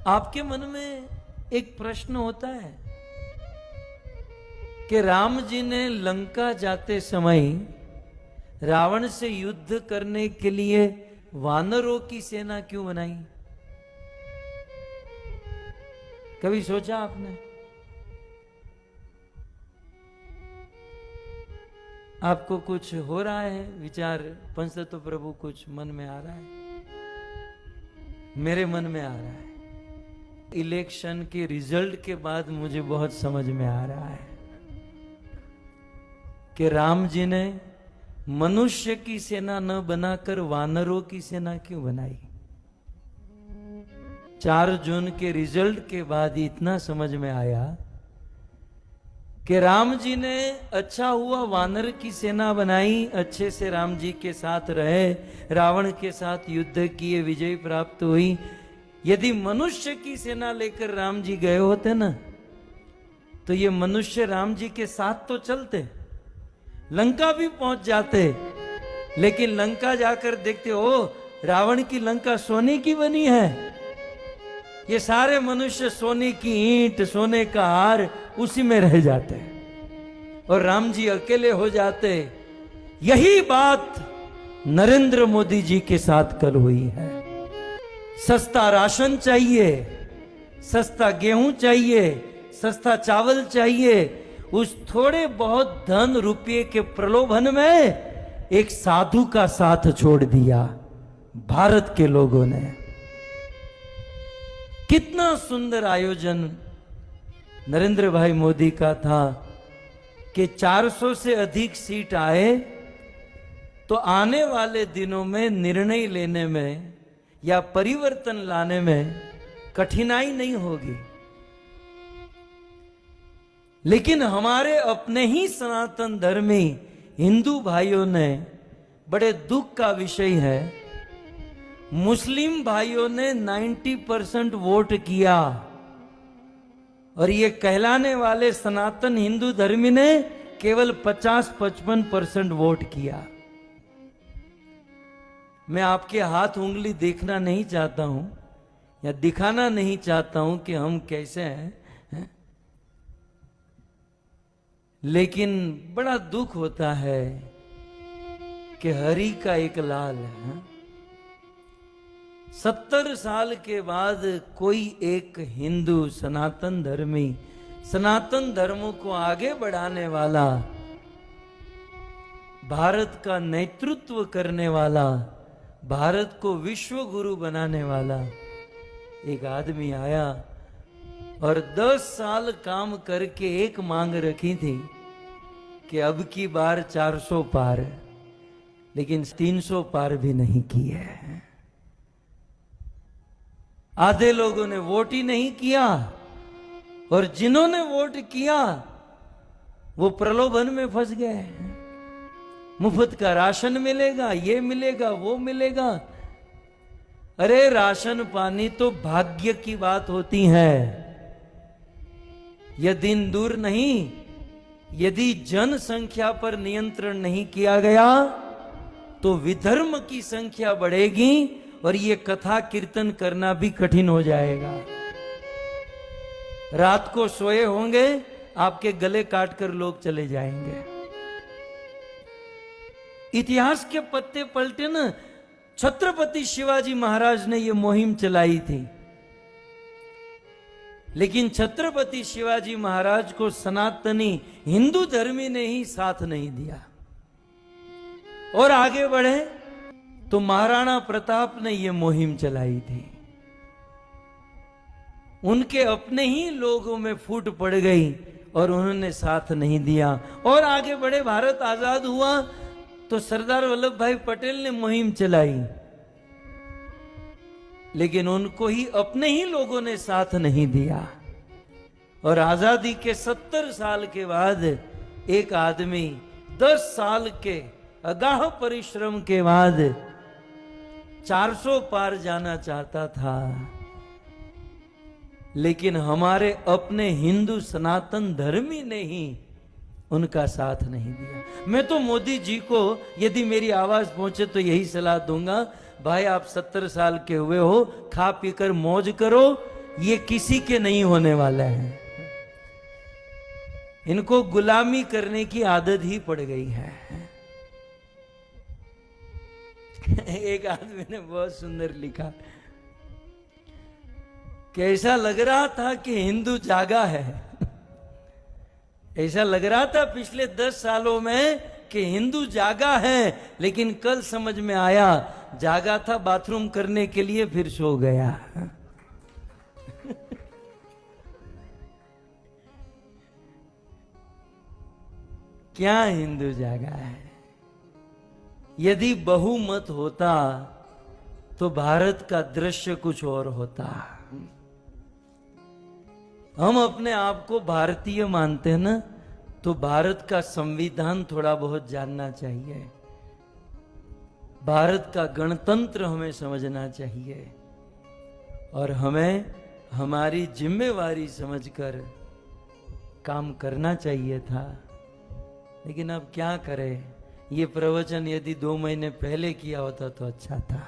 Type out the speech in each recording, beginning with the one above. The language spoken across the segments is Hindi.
आपके मन में एक प्रश्न होता है कि राम जी ने लंका जाते समय रावण से युद्ध करने के लिए वानरों की सेना क्यों बनाई? कभी सोचा आपने? आपको कुछ हो रहा है विचार? पंचतत्व प्रभु कुछ मन में आ रहा है? मेरे मन में आ रहा है। इलेक्शन के रिजल्ट के बाद मुझे बहुत समझ में आ रहा है कि राम जी ने मनुष्य की सेना न बनाकर वानरों की सेना क्यों बनाई। 4 जून के रिजल्ट के बाद इतना समझ में आया कि राम जी ने अच्छा हुआ वानर की सेना बनाई, अच्छे से राम जी के साथ रहे, रावण के साथ युद्ध किए, विजय प्राप्त हुई। यदि मनुष्य की सेना लेकर राम जी गए होते ना, तो ये मनुष्य राम जी के साथ तो चलते, लंका भी पहुंच जाते, लेकिन लंका जाकर देखते ओ रावण की लंका सोने की बनी है। ये सारे मनुष्य सोने की ईंट, सोने का हार उसी में रह जाते और राम जी अकेले हो जाते। यही बात नरेंद्र मोदी जी के साथ कल हुई है। सस्ता राशन चाहिए, सस्ता गेहूं चाहिए, सस्ता चावल चाहिए, उस थोड़े बहुत धन रुपये के प्रलोभन में एक साधु का साथ छोड़ दिया भारत के लोगों ने। कितना सुंदर आयोजन नरेंद्र भाई मोदी का था कि 400 से अधिक सीट आए तो आने वाले दिनों में निर्णय लेने में या परिवर्तन लाने में कठिनाई नहीं होगी। लेकिन हमारे अपने ही सनातन धर्मी हिंदू भाइयों ने, बड़े दुख का विषय है, मुस्लिम भाइयों ने 90% वोट किया और ये कहलाने वाले सनातन हिंदू धर्मी ने केवल 50-55% वोट किया। मैं आपके हाथ उंगली देखना नहीं चाहता हूं या दिखाना नहीं चाहता हूं कि हम कैसे हैं, लेकिन बड़ा दुख होता है कि हरि का एक लाल है। 70 साल के बाद कोई एक हिंदू सनातन धर्मी, सनातन धर्म को आगे बढ़ाने वाला, भारत का नेतृत्व करने वाला, भारत को विश्व गुरु बनाने वाला एक आदमी आया और 10 साल काम करके एक मांग रखी थी कि अब की बार 400 पार, लेकिन 300 पार भी नहीं की है। आधे लोगों ने वोट ही नहीं किया और जिन्होंने वोट किया वो प्रलोभन में फंस गए। मुफ्त का राशन मिलेगा, ये मिलेगा, वो मिलेगा। अरे राशन पानी तो भाग्य की बात होती है, यह दिन दूर नहीं। यदि जनसंख्या पर नियंत्रण नहीं किया गया तो विधर्म की संख्या बढ़ेगी और ये कथा कीर्तन करना भी कठिन हो जाएगा। रात को सोए होंगे, आपके गले काटकर लोग चले जाएंगे। इतिहास के पत्ते पलटे न, छत्रपति शिवाजी महाराज ने यह मुहिम चलाई थी, लेकिन छत्रपति शिवाजी महाराज को सनातनी हिंदू धर्मी ने ही साथ नहीं दिया और आगे बढ़े तो महाराणा प्रताप ने यह मुहिम चलाई थी। उनके अपने ही लोगों में फूट पड़ गई और उन्होंने साथ नहीं दिया और आगे बढ़े। भारत आजाद हुआ तो सरदार वल्लभ भाई पटेल ने मुहिम चलाई, लेकिन उनको ही अपने ही लोगों ने साथ नहीं दिया। और आजादी के 70 साल के बाद एक आदमी 10 साल के अगाह परिश्रम के बाद 400 पार जाना चाहता था, लेकिन हमारे अपने हिंदू सनातन धर्मी ने ही उनका साथ नहीं दिया। मैं तो मोदी जी को यदि मेरी आवाज पहुंचे तो यही सलाह दूंगा, भाई आप 70 साल के हुए हो, खा पीकर मौज करो, ये किसी के नहीं होने वाला है। इनको गुलामी करने की आदत ही पड़ गई है। एक आदमी ने बहुत सुंदर लिखा कि ऐसा लग रहा था कि हिंदू जागा है। ऐसा लग रहा था पिछले 10 सालों में कि हिंदू जागा है, लेकिन कल समझ में आया जागा था बाथरूम करने के लिए, फिर सो गया। क्या हिंदू जागा है? यदि बहुमत होता तो भारत का दृश्य कुछ और होता। हम अपने आप को भारतीय मानते हैं ना, तो भारत का संविधान थोड़ा बहुत जानना चाहिए, भारत का गणतंत्र हमें समझना चाहिए, और हमें हमारी जिम्मेवारी समझकर काम करना चाहिए था। लेकिन अब क्या करें, ये प्रवचन यदि 2 महीने पहले किया होता तो अच्छा था।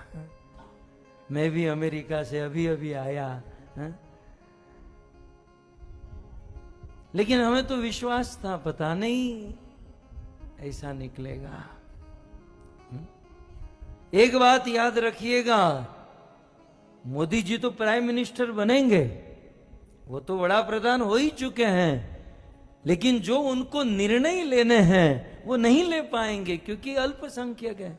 मैं भी अमेरिका से अभी अभी आया है? लेकिन हमें तो विश्वास था, पता नहीं ऐसा निकलेगा। एक बात याद रखिएगा, मोदी जी तो प्राइम मिनिस्टर बनेंगे, वो तो बड़ा प्रधान हो ही चुके हैं, लेकिन जो उनको निर्णय लेने हैं वो नहीं ले पाएंगे क्योंकि अल्पसंख्यक है।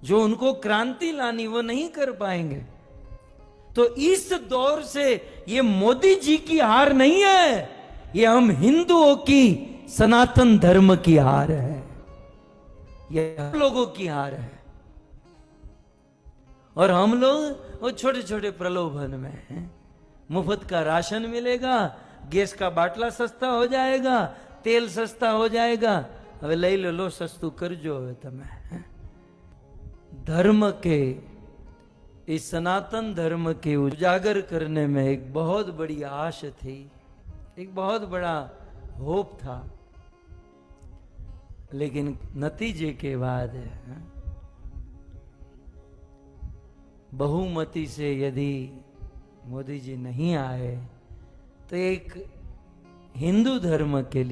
जो उनको क्रांति लानी वो नहीं कर पाएंगे। तो इस दौर से ये मोदी जी की हार नहीं है, ये हम हिंदुओं की सनातन धर्म की हार है, ये हम लोगों की हार है। और हम लोग वो छोटे छोटे प्रलोभन में हैं। मुफ्त का राशन मिलेगा, गैस का बाटला सस्ता हो जाएगा, तेल सस्ता हो जाएगा, હવે લઈ લો સસ્તું કરજો હવે તમે। धर्म के, इस सनातन धर्म के उजागर करने में एक बहुत बड़ी आश थी, एक बहुत बड़ा होप था, लेकिन नतीजे के बाद बहुमति से यदि मोदी जी नहीं आए तो एक हिंदू धर्म के लिए